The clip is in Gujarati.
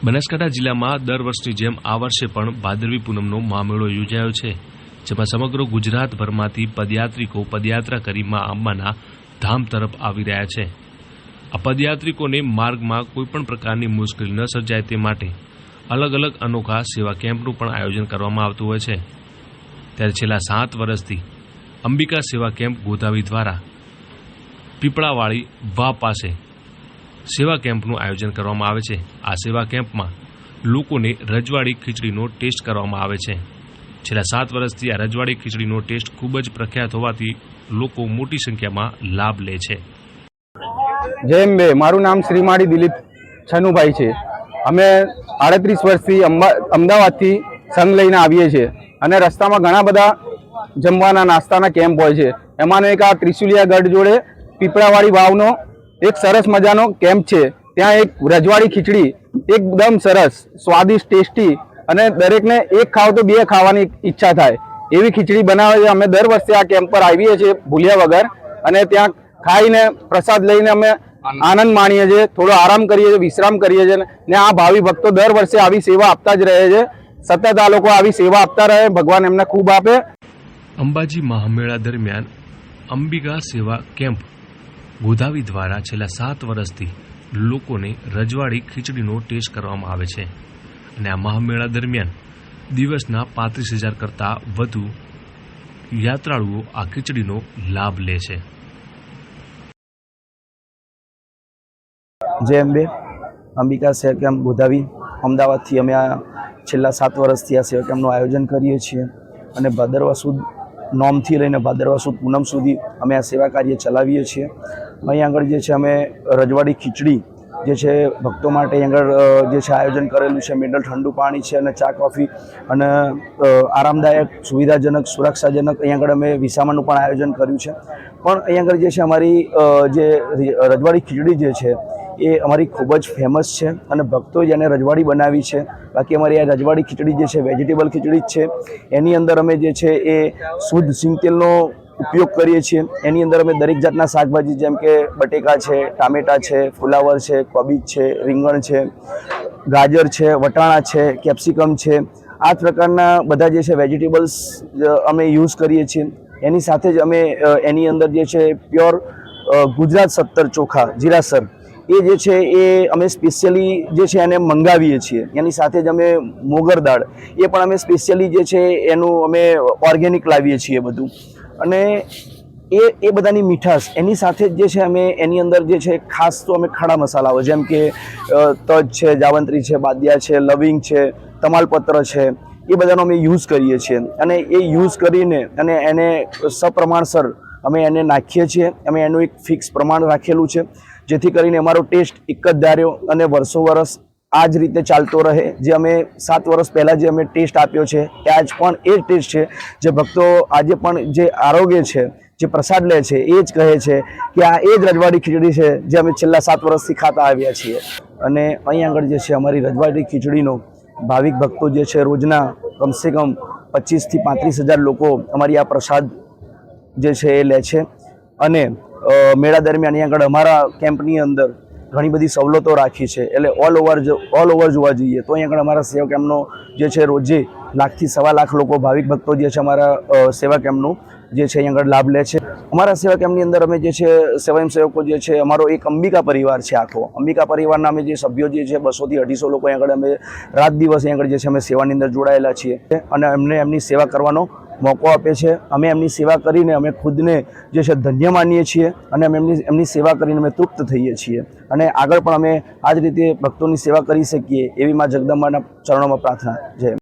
બનાસકાંઠા જિલ્લામાં દર વર્ષની જેમ આ વર્ષે પણ ભાદરવી પૂનમનો મહામેળો યોજાયો છે, જેમાં સમગ્ર ગુજરાતભરમાંથી પદયાત્રિકો પદયાત્રા કરી મા અંબાના ધામ તરફ આવી રહ્યા છે। આ પદયાત્રિકોને માર્ગમાં કોઈપણ પ્રકારની મુશ્કેલી ન સર્જાય તે માટે અલગ અલગ અનોખા સેવા કેમ્પનું પણ આયોજન કરવામાં આવતું હોય છે। ત્યારે છેલ્લા 7 વર્ષથી અંબિકા સેવા કેમ્પ ગોધાવી દ્વારા પીપળાવાળી વાવ પાસે સેવા કેમ્પનું આયોજન કરવામાં આવે છે। આ સેવા કેમ્પમાં લોકોને રજવાડી ખીચડીનો ટેસ્ટ કરવામાં આવે છે। છેલ્લા 7 વર્ષથી આ રજવાડી ખીચડીનો ટેસ્ટ ખૂબ જ પ્રખ્યાત હોવાથી લોકો મોટી સંખ્યામાં લાભ લે છે। જય અંબે। મારું નામ શ્રીમાળી દિલીપ છનુભાઈ છે। અમે 38 વર્ષથી અમદાવાદથી સંઘ લઈને આવીએ છીએ અને રસ્તામાં ઘણા બધા જમવાના નાસ્તાના કેમ્પ હોય છે। એમાંનો એક આ ત્રિશુલિયા ગઢ જોડે પીપળાવાળી વાવનો એક સરસ મજાનો કેમ્પ છે। ત્યાં એક રજવાડી ખીચડી એકદમ સરસ સ્વાદિષ્ટ ટેસ્ટી અને દરેકને એક ખાવ તો બે ખાવાની ઈચ્છા થાય એવી ખીચડી બનાવે છે। અમે દર વર્ષે આ કેમ્પ પર આવીએ છીએ ભૂલ્યા વગર અને ત્યાં ખાઈને પ્રસાદ લઈને અમે આનંદ માણીએ છીએ, થોડો આરામ કરીએ છીએ, વિશ્રામ કરીએ છીએ ને આ ભાવિ ભક્તો દર વર્ષે આવી સેવા આપતા જ રહે છે। સતત આ લોકો આવી સેવા આપતા રહે, ભગવાન એમને ખૂબ આપે। અંબાજી મહામેળા દરમિયાન અંબિકા સેવા કેમ્પ ગોધાવી દ્વારા છેલ્લા 7 વર્ષથી લોકોને રજવાડી ખીચડીનો ટેસ્ટ કરવામાં આવે છે અને આ મહામેળા દરમિયાન દિવસના 35,000 કરતાં વધુ યાત્રાળુઓ આ ખીચડીનો લાભ લે છે। જય અંબે। અંબિકા સેવા કેમ્પ ગોધાવી અમદાવાદથી અમે આ છેલ્લા 7 વર્ષથી આ સેવા કેમ્પનું આયોજન કરીએ છીએ અને ભાદરવા સુદ નોમથી લઈને ભાદરવા સુદ પૂનમ સુધી અમે આ સેવા કાર્ય ચલાવીએ છીએ। અહીં આગળ જે છે અમે રજવાડી ખીચડી જે છે ભક્તો માટે આગળ જે છે આયોજન કરેલું છે। મિનરલ ઠંડુ પાણી છે અને ચા કોફી અને આરામદાયક સુવિધાજનક સુરક્ષાજનક અહીં આગળ અમે વિસામાનું પણ આયોજન કર્યું છે। પણ અહીં આગળ જે છે અમારી જે રજવાડી ખીચડી જે છે એ અમારી ખૂબ જ ફેમસ છે અને ભક્તોએ જેને રજવાડી બનાવી છે। બાકી અમારી આ રજવાડી ખીચડી જે છે વેજીટેબલ ખીચડી જ છે। એની અંદર અમે જે છે એ શુદ્ધ સિંગ તેલનો ઉપયોગ કરીએ છીએ। એની અંદર અમે દરેક જાતના શાકભાજી જેમ કે બટેકા છે, ટામેટાં છે, ફુલાવર છે, કોબીજ છે, રીંગણ છે, ગાજર છે, વટાણા છે, કેપ્સિકમ છે, આ પ્રકારના બધા જે છે વેજીટેબલ્સ અમે યુઝ કરીએ છીએ। એની સાથે જ અમે એની અંદર જે છે પ્યોર ગુજરાત 17 ચોખા જીરાસર એ જે છે એ અમે સ્પેશિયલી જે છે એને મંગાવીએ છીએ। એની સાથે જ અમે મોગર દાળ એ પણ અમે સ્પેશિયલી જે છે એનું અમે ઓર્ગેનિક લાવીએ છીએ બધું અને એ બધાની મીઠાશ એની સાથે જ જે છે અમે એની અંદર જે છે ખાસ તો અમે ખડા મસાલાઓ જેમ કે તજ છે, જાવંત્રી છે, બાદિયા છે, લવિંગ છે, તમાલપત્ર છે, એ બધાનો અમે યુઝ કરીએ છીએ અને એ યુઝ કરીને અને એને સપ્રમાણસર અમે એને નાખીએ છીએ। અમે એનું એક ફિક્સ પ્રમાણ રાખેલું છે જેથી કરીને અમારો ટેસ્ટ એક જ ધાર્યો અને વર્ષો વર્ષ આ જ રીતે ચાલતો રહે। જે અમે 7 વર્ષ પહેલાં જે અમે ટેસ્ટ આપ્યો છે એ આજ પણ એ જ ટેસ્ટ છે જે ભક્તો આજે પણ જે આરોગ્ય છે જે પ્રસાદ લે છે એ જ કહે છે કે આ એ જ રજવાડી ખીચડી છે જે અમે છેલ્લા 7 વર્ષથી ખાતા આવ્યા છીએ। અને અહીં આગળ જે છે અમારી રજવાડી ખીચડીનો ભાવિક ભક્તો જે છે રોજના કમસે કમ 25,000 થી 35,000 લોકો અમારી આ પ્રસાદ જે છે એ લે છે। અને મેળા દરમિયાન અહીં આગળ અમારા કેમ્પની અંદર ઘણી બધી સવલતો રાખી છે। એટલે ઓલ ઓવર જોવા જઈએ તો અહીં આગળ અમારા સેવા કેમ્પનો જે છે રોજે 1,00,000 થી 1.25 લાખ લોકો ભાવિક ભક્તો જે છે અમારા સેવા કેમ્પનું જે છે અહીં આગળ લાભ લે છે। અમારા સેવા કેમ્પની અંદર અમે જે છે સ્વયંસેવકો જે છે અમારો એક અંબિકા પરિવાર છે। આખો અંબિકા પરિવારના અમે જે સભ્યો જે છે 200 થી 250 લોકો અહીં આગળ અમે રાત દિવસ અહીં આગળ જે છે અમે સેવાની અંદર જોડાયેલા છીએ અને અમને એમની સેવા કરવાનો મોકો આપે છે। અમે એમની સેવા કરીને અમે ખુદને જે છે ધન્ય માનીએ છીએ અને અમે એમની સેવા કરીને અમે તૃપ્ત થઈએ છીએ અને આગળ પણ અમે આ જ રીતે ભક્તોની સેવા કરી શકીએ એવી મા જગદંબાના ચરણોમાં પ્રાર્થના। જય